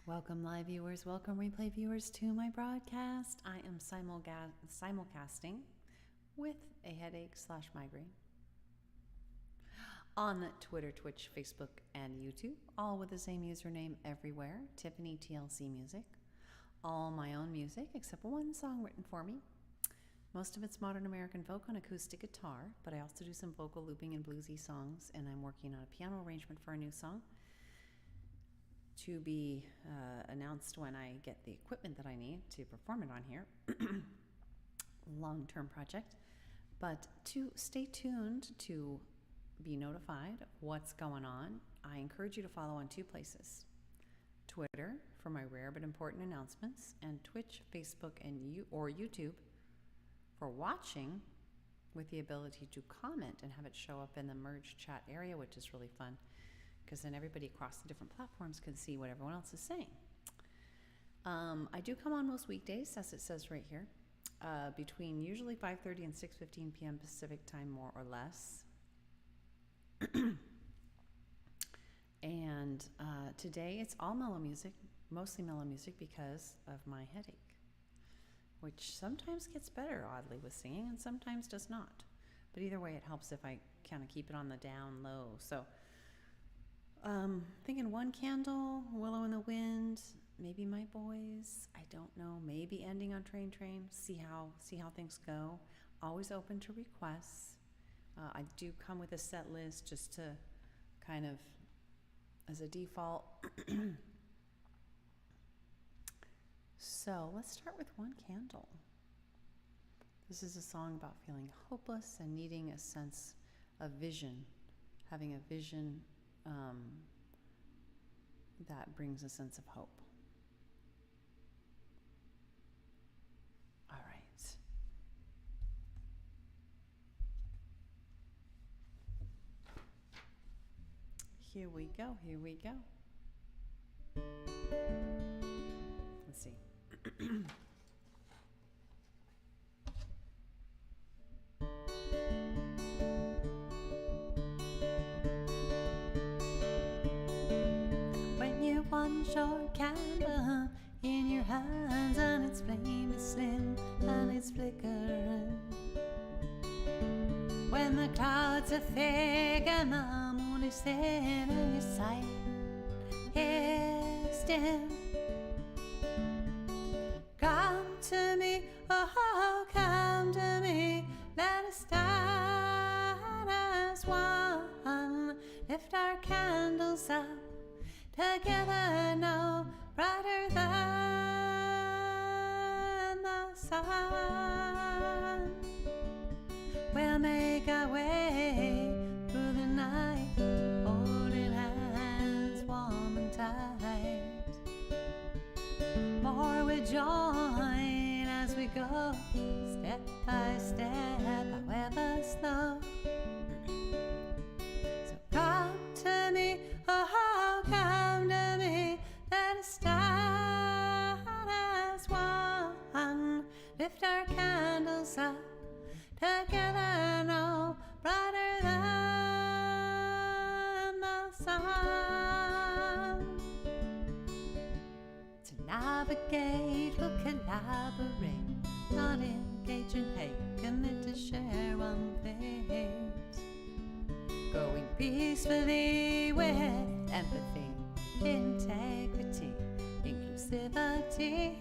Welcome, live viewers. Welcome, replay viewers, to my broadcast. I am simulcasting with a headache/migraine on Twitter, Twitch, Facebook, and YouTube, all with the same username everywhere, Tiffany TLC Music. All my own music, except one song written for me. Most of it's modern American folk on acoustic guitar, but I also do some vocal looping and bluesy songs, and I'm working on a piano arrangement for a new song to be announced when I get the equipment that I need to perform it on here. Long-term project. But to stay tuned to be notified of what's going on, I encourage you to follow on two places. Twitter for my rare but important announcements, and Twitch, Facebook, and YouTube for watching with the ability to comment and have it show up in the merge chat area, which is really fun, because then everybody across the different platforms can see what everyone else is saying. I do come on most weekdays, as it says right here, between usually 5:30 and 6:15 p.m. Pacific time, more or less. And today it's all mellow music, mostly mellow music because of my headache, which sometimes gets better, oddly, with singing and sometimes does not. But either way, it helps if I kind of keep it on the down low. So thinking One Candle, Willow in the Wind, maybe My Boys, I don't know, maybe ending on Train, see how things go. Always open to requests. I do come with a set list just to kind of as a default. So let's start with One Candle. This is a song about feeling hopeless and needing a sense of vision, having a vision that brings a sense of hope. All right. Here we go, here we go. Let's see. When you want your candle in your hands and its flame is slim and it's flickering, when the clouds are thick and the moon is thin and your sight is dim, come to me, oh, come to me, let us stand as one, lift our candles up together, no brighter than the sun. We'll make our way through the night, holding hands warm and tight. More will join as we go, step by step, however slow. So come to me, oh, come to me, let us stand as one, lift our candles up together, no brighter than the sun. To navigate, we'll collaborate, not engage in hate, commit to share one thing, going peacefully with empathy, integrity, inclusivity.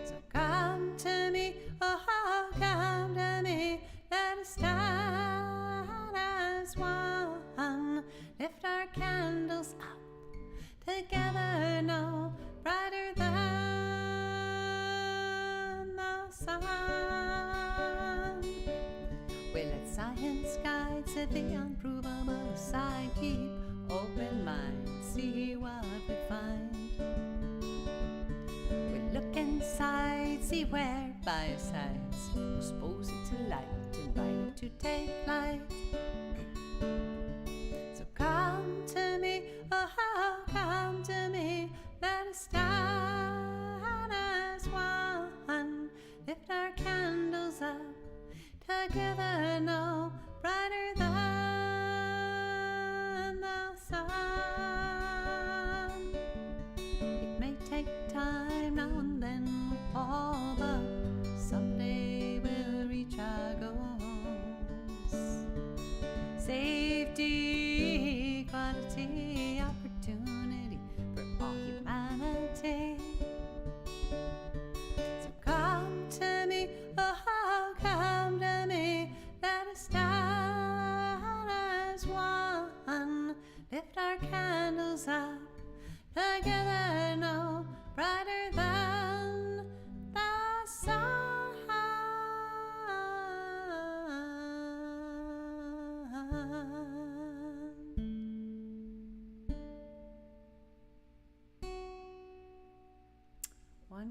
So come to me, oh, come to me, let us stand as one, lift our candles up together, no brighter than the sun. We let science guide, said the unprovable side, keep open mind, see what we find. We look inside, see where by our sides, expose it to light, invite it to take flight. So come to me, oh, come to me, let us stand as one, lift our candles up together, no brighter than the sun.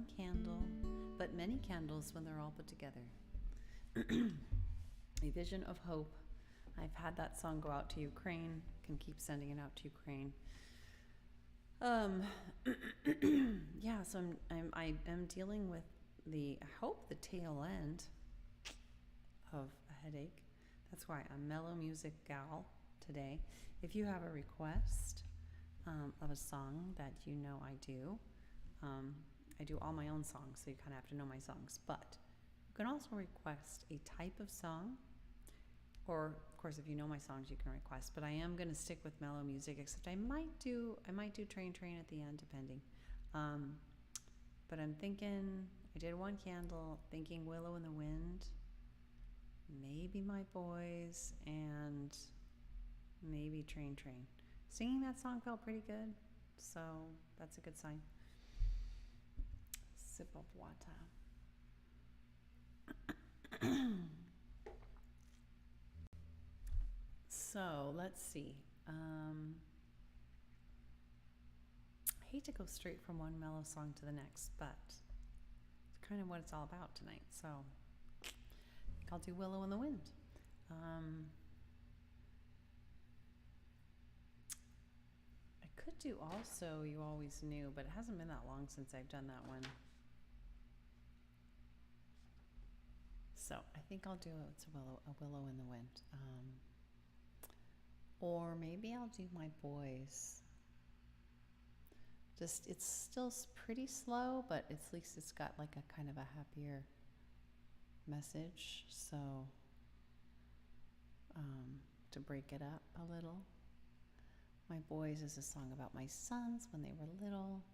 one candle, but many candles when they're all put together. A vision of hope. I've had that song go out to Ukraine, can keep sending it out to Ukraine. Yeah, so I am dealing with I hope the tail end of a headache. That's why I'm mellow music gal today. If you have a request of a song that you know I do all my own songs, so you kind of have to know my songs. But you can also request a type of song, or of course, if you know my songs, you can request. But I am going to stick with mellow music, except I might do Train at the end, depending. But I'm thinking I did One Candle, thinking Willow in the Wind, maybe My Boys, and maybe Train. Singing that song felt pretty good, so that's a good sign. Sip of water. So let's see. I hate to go straight from one mellow song to the next, but it's kind of what it's all about tonight. So I think I'll do Willow in the Wind. I could do also You Always Knew, but it hasn't been that long since I've done that one. So I think I'll do a Willow in the Wind. Or maybe I'll do My Boys. It's still pretty slow, but at least it's got like a kind of a happier message. So to break it up a little. My Boys is a song about my sons when they were little.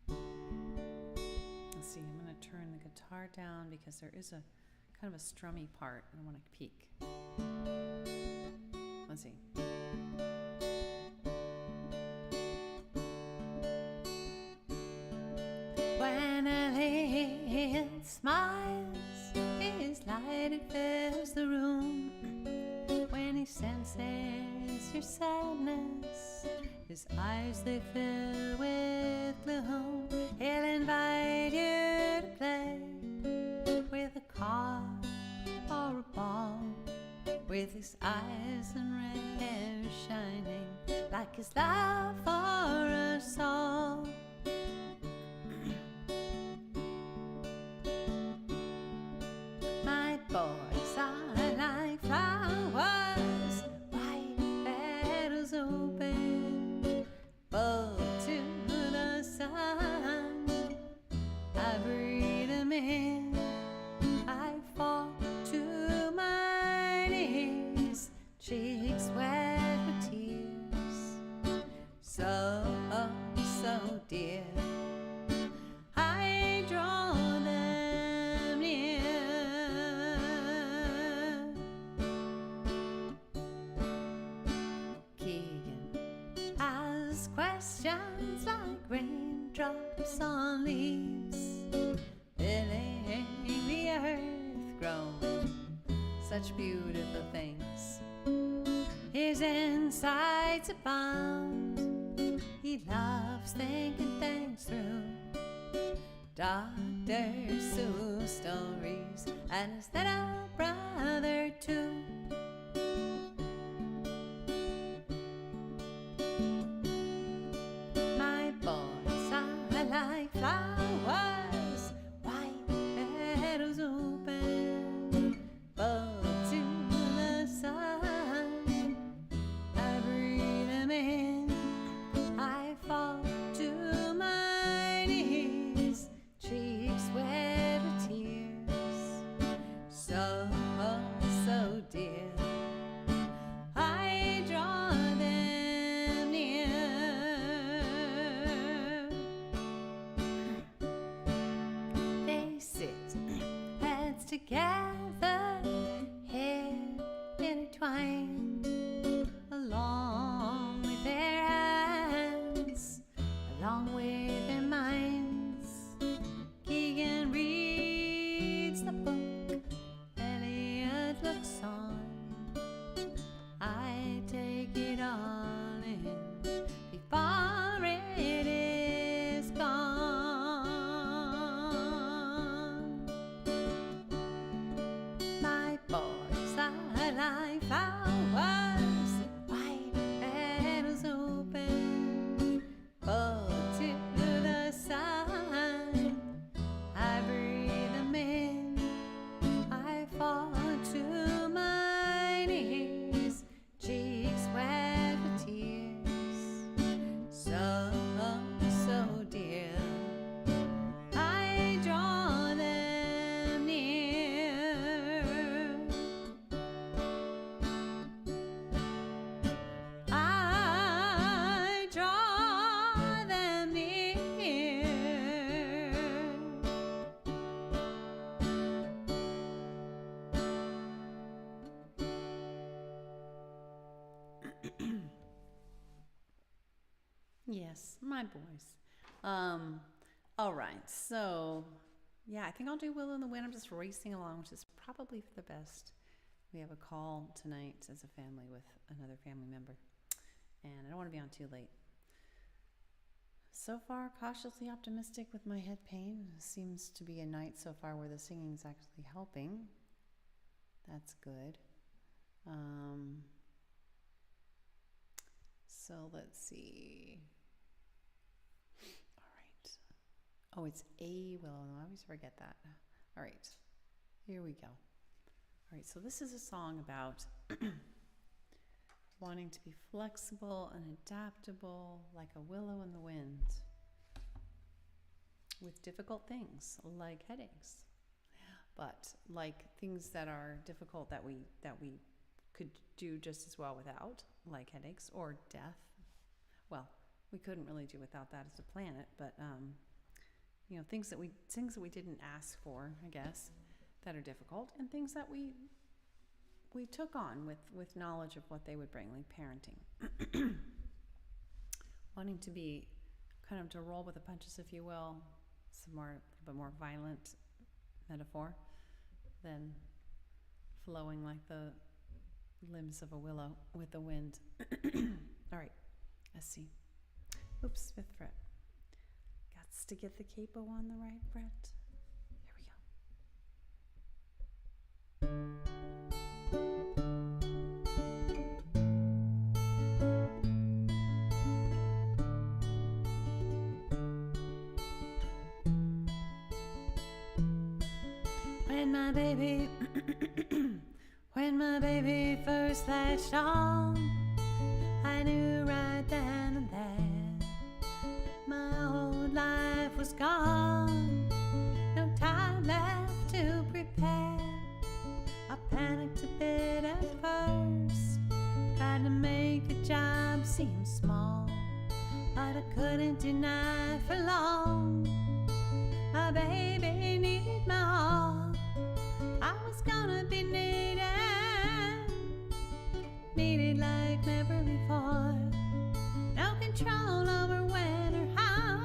Let's see, I'm going to turn the guitar down because there is a kind of a strummy part and I want to peek. Let's see. When a lady smiles, his light it fills the room. When he senses your sadness, his eyes they fill with gloom. He'll invite you to play with a car or a ball, with his eyes and red hair shining like his love for us all. My boys are like flowers, white petals open, full to the sun. I breathe them in, I fall to my knees, cheeks wet with tears, so dear. I draw them near. Keegan asks questions like raindrops on leaves, filling the earth, growing such beautiful things. His insights abound. He loves thinking things through. Dr. Seuss stories and his little brother too. My boys are like flowers, white petals open, full to the sun. I breathe them in, I fall to my knees, cheeks wet with tears, so dear. I draw them near. They sit, heads together, hair intertwined, along with their hands, along with their minds. Keegan reads the book, Elliot looks on. I take it all in before flowers, white petals open, fall to the sun. I breathe them in, I fall to my knees, cheeks wet with tears, so, so dear. I draw them near. I draw them near. Yes, my boys. All right, so yeah, I think I'll do Willow in the Wind. I'm just racing along, which is probably for the best. We have a call tonight as a family with another family member, and I don't want to be on too late. So far, cautiously optimistic with my head pain. Seems to be a night so far where the singing is actually helping. That's good. So let's see. All right. Oh, it's a willow. I always forget that. All right. Here we go. All right. So this is a song about wanting to be flexible and adaptable like a willow in the wind with difficult things like headaches, but like things that are difficult that we could do just as well without, like headaches or death. Well, we couldn't really do without that as a planet, but you know, things that we didn't ask for, I guess, that are difficult, and things that we took on with knowledge of what they would bring, like parenting. Wanting to be kind of to roll with the punches, if you will. It's a little bit more violent metaphor than flowing like the limbs of a willow with the wind. All right, let's see. Oops, 5th fret. Gots to get the capo on the right fret. Here we go. When my baby first latched on, I knew right then and there my old life was gone. No time left to prepare. I panicked a bit at first, tried to make the job seem small, but I couldn't deny for long. My baby needed my all. I was gonna be needed like never before. No control over when or how.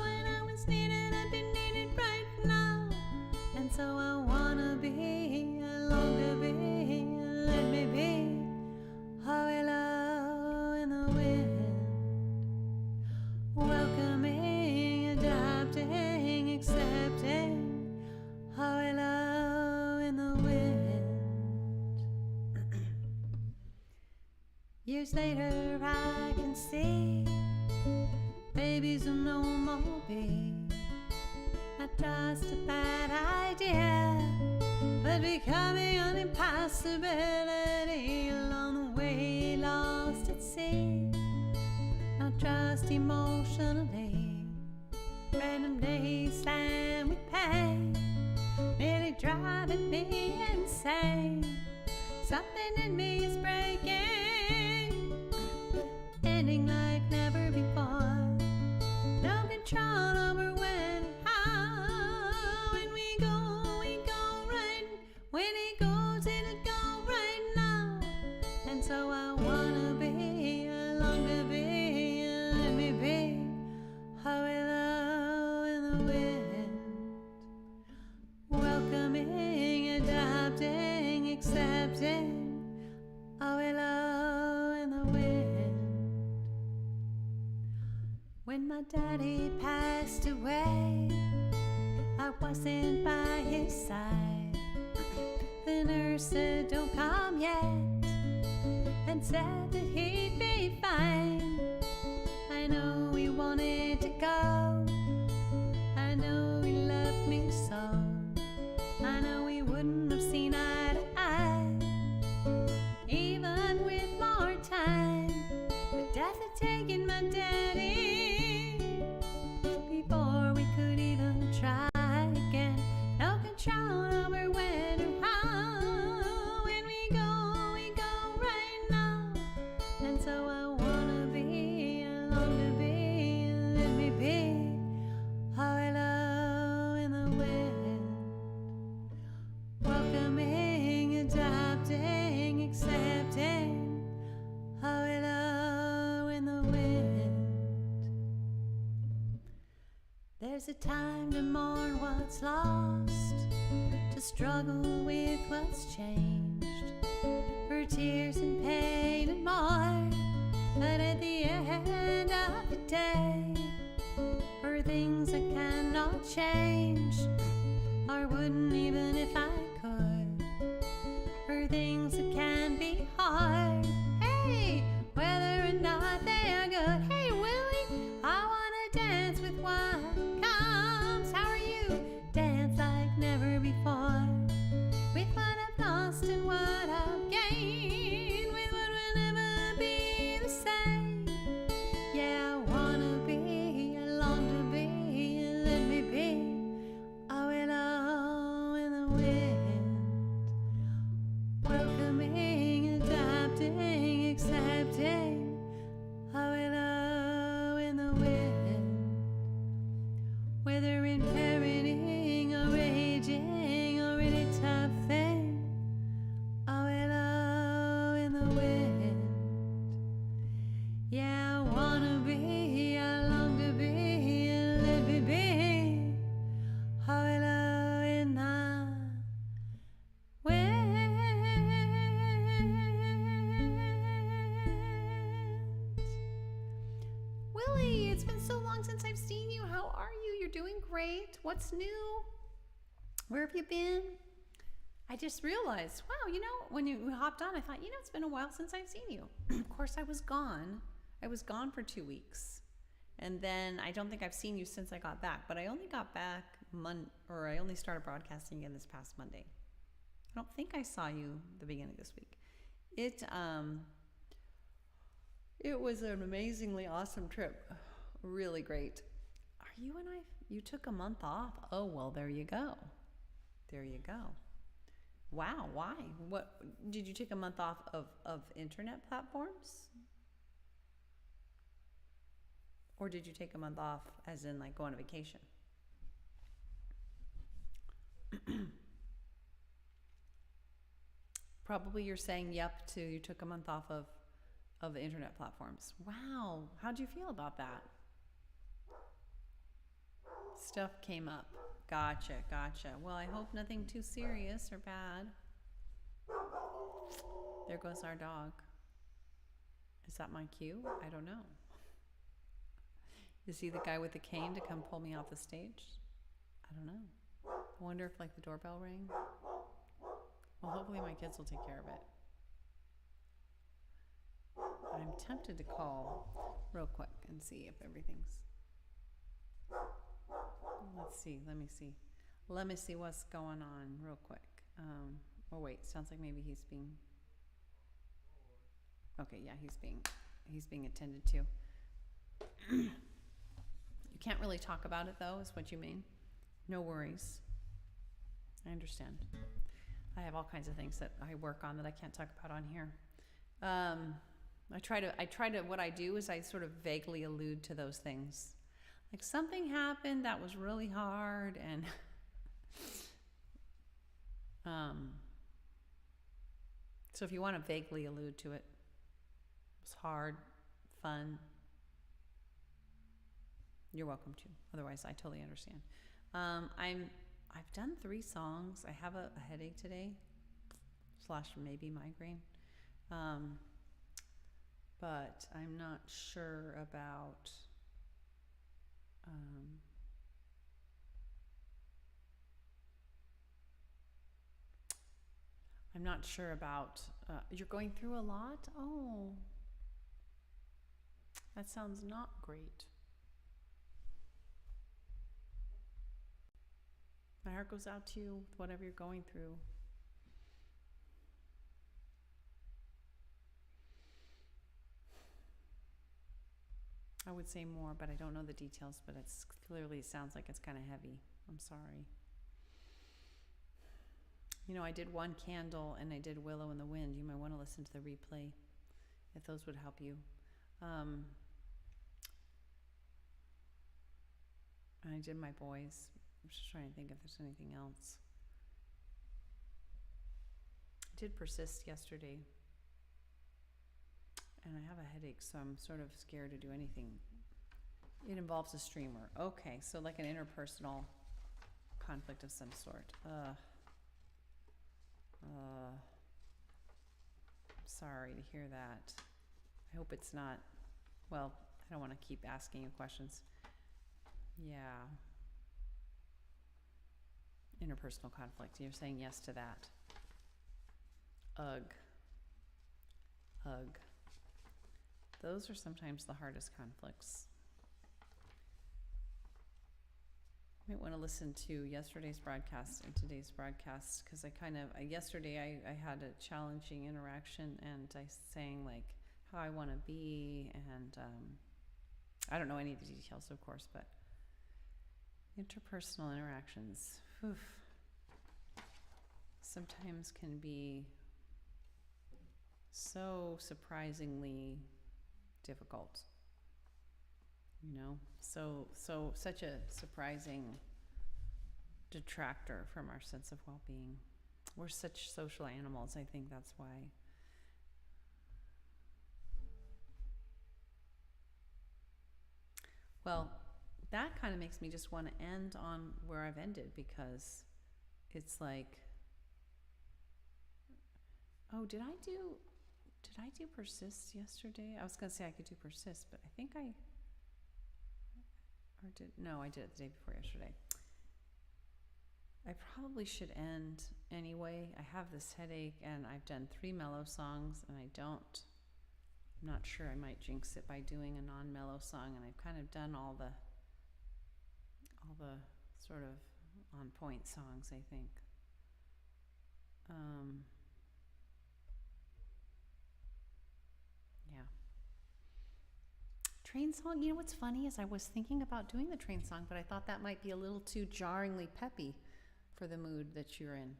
When I was needed, I'd be needed right now. And so I wanna be, I long to be, let me be. A willow in the wind, welcoming, adapting, accepting. A willow in the wind. Years later I can see babies will no more be not just a bad idea, but becoming an impossibility along the way lost at sea. Not just emotionally, random days slammed with pain, nearly driving me insane. Something in me is breaking, ending like never before. No control over when and how. When we go right. When it goes, it'll go right now. And so I wanna be, I long to be, let me be. A willow in the wind, welcoming, adapting, accepting. A willow in the wind. When my daddy passed away, I wasn't by his side. The nurse said, don't come yet. and said that he'd be fine. I know he wanted to go. I know he loved me so. I know we wouldn't have seen eye to eye, even with more time. But death had taken my daddy before we could even try again. No control over when or how. When we go right now. And so I wanna be, I long to be, let me be. Oh, hello in the wind, welcoming, adopting, accepting. Oh, hello in the wind. There's a time to mourn what's lost, to struggle with what's changed, for tears and pain and more. But at the end of the day, for things I cannot change, or wouldn't even if I could, for things that can be hard. Hey, whether or not they are good. Hey, Willie, I wanna dance with what comes. How are you? Dance like never before, with what I've lost and what I've gained, with what will never be the same. Yeah, I wanna be, I long to be, let me be. Oh, hello in the wind, welcoming, adapting, accepting. Oh, hello in the wind, whether in parenting or raging or any tough thing. Oh, hello in the wind. Yeah, I wanna be, I long to be, let me be. Oh, hello in the wind. Willie, it's been so long since I've seen you. How are you? You're doing great. What's new? Where have you been? I just realized, wow, when you hopped on, I thought, it's been a while since I've seen you. Of course, I was gone. I was gone for 2 weeks. And then I don't think I've seen you since I got back. But I only got back I only started broadcasting again this past Monday. I don't think I saw you the beginning of this week. It was an amazingly awesome trip. Really great. You took a month off? Oh, well, there you go. There you go. Wow, why? What did you take a month off of internet platforms? Or did you take a month off as in like go on a vacation? Probably you're saying yep to you took a month off of the internet platforms. Wow, how'd you feel about that? Stuff came up. Gotcha. Well, I hope nothing too serious or bad. There goes our dog. Is that my cue? I don't know. Is he the guy with the cane to come pull me off the stage? I don't know. I wonder if like the doorbell rang. Well, hopefully my kids will take care of it. I'm tempted to call real quick and see if everything's... Let's see. Let me see what's going on real quick. Oh wait, sounds like maybe he's being... Okay, yeah, he's being attended to. You can't really talk about it though, is what you mean? No worries. I understand. I have all kinds of things that I work on that I can't talk about on here. What I do is I sort of vaguely allude to those things. Like something happened that was really hard and so if you want to vaguely allude to it, it was hard, fun, you're welcome to. Otherwise, I totally understand. I've done 3 songs. I have a headache today, / maybe migraine. But I'm not sure about You're going through a lot? Oh, that sounds not great. My heart goes out to you with whatever you're going through. I would say more, but I don't know the details, but it's clearly sounds like it's kind of heavy. I'm sorry. You know, I did One Candle and I did Willow in the Wind. You might want to listen to the replay if those would help you. I did My Boys. I'm just trying to think if there's anything else. I did Persist yesterday. And I have a headache, so I'm sort of scared to do anything. It involves a streamer. Okay, so like an interpersonal conflict of some sort. Sorry to hear that. I hope it's not, well, I don't want to keep asking you questions. Yeah. Interpersonal conflict. You're saying yes to that. Ugh. Ugh. Those are sometimes the hardest conflicts. You might want to listen to yesterday's broadcast and today's broadcast, because yesterday I had a challenging interaction, and I sang like how I want to be, and I don't know any of the details, of course, but interpersonal interactions, sometimes can be so surprisingly difficult, you know, such a surprising detractor from our sense of well-being. We're such social animals. I think that's why. Well, that kind of makes me just want to end on where I've ended, because it's like, oh, did I do Persist yesterday? I was going to say I could do Persist, but I think I did it the day before yesterday. I probably should end anyway. I have this headache, and I've done 3 mellow songs, and I'm not sure, I might jinx it by doing a non-mellow song, and I've kind of done all the sort of on point songs, I think. Yeah. Train song, you know what's funny is I was thinking about doing the train song, but I thought that might be a little too jarringly peppy for the mood that you're in.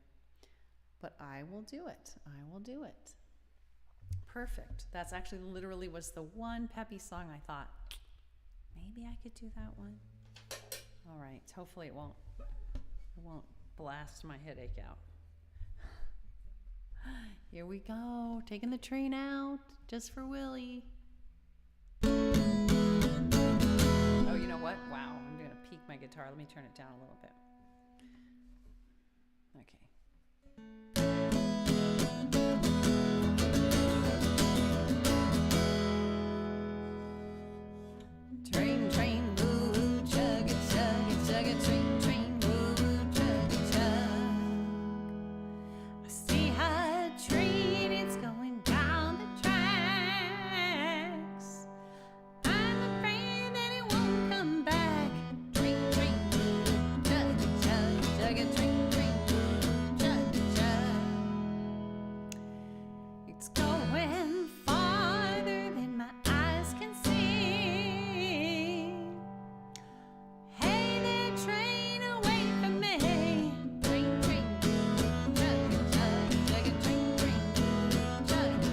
But I will do it. I will do it. Perfect. That's actually literally was the one peppy song I thought, maybe I could do that one. All right. Hopefully it won't blast my headache out. Here we go. Taking the train out just for Willie. Oh, you know what? Wow. I'm going to peak my guitar. Let me turn it down a little bit. Okay. Train, train, woo, chug it, train, train, woo, chug it, I see her train, it's going down the tracks. I'm afraid that it won't come back. Train, train, woo, chug it, train, train, woo, chug it. It's going farther than my eyes can see. Hey there, train, away from me. Train, train, chug it, train, train, chug it.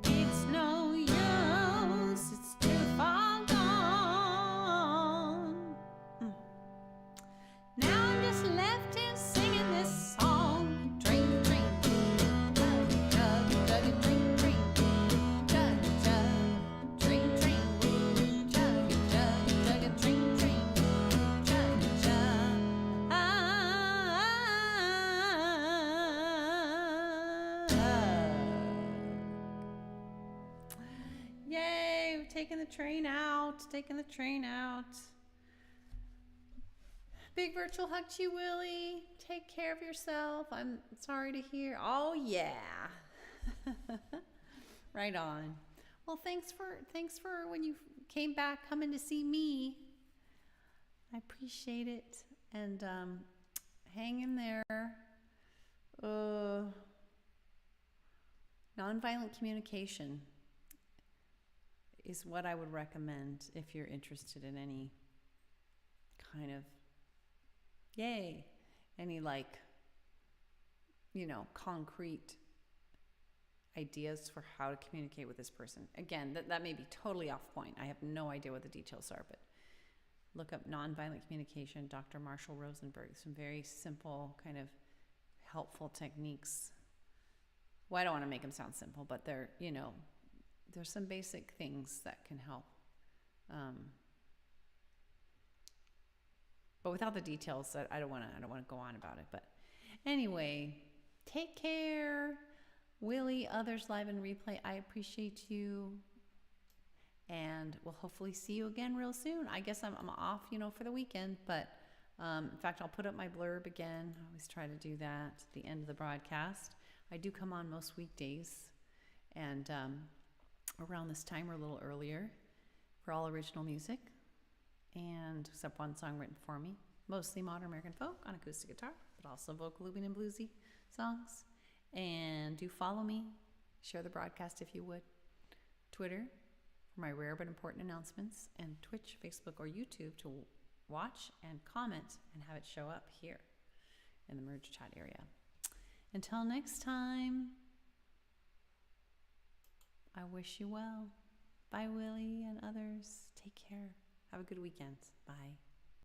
It's no use, it's too far gone. Now I'm just left here singing this song. Train, train, chug it, train, train, chug it, train, train, chug it, train, train, chug it. Yay, we've taken the train out, Big virtual hug to you, Willie. Take care of yourself. I'm sorry to hear. Oh yeah. Right on. Well, thanks for when you came back coming to see me. I appreciate it. And hang in there. Nonviolent communication is what I would recommend if you're interested in any kind of any concrete ideas for how to communicate with this person. Again, that may be totally off point. I have no idea what the details are, but look up nonviolent communication, Dr. Marshall Rosenberg. Some very simple kind of helpful techniques. Well, I don't want to make them sound simple, but there's some basic things that can help. But without the details, I don't want to go on about it. But anyway, take care. Willie, others live and replay, I appreciate you. And we'll hopefully see you again real soon. I guess I'm off, for the weekend. But in fact, I'll put up my blurb again. I always try to do that at the end of the broadcast. I do come on most weekdays. And around this time or a little earlier for all original music. And except one song written for me. Mostly modern American folk on acoustic guitar, but also vocalooping and bluesy songs. And do follow me. Share the broadcast if you would. Twitter for my rare but important announcements. And Twitch, Facebook, or YouTube to watch and comment and have it show up here in the merge chat area. Until next time, I wish you well. Bye, Willie and others. Take care. Have a good weekend. Bye.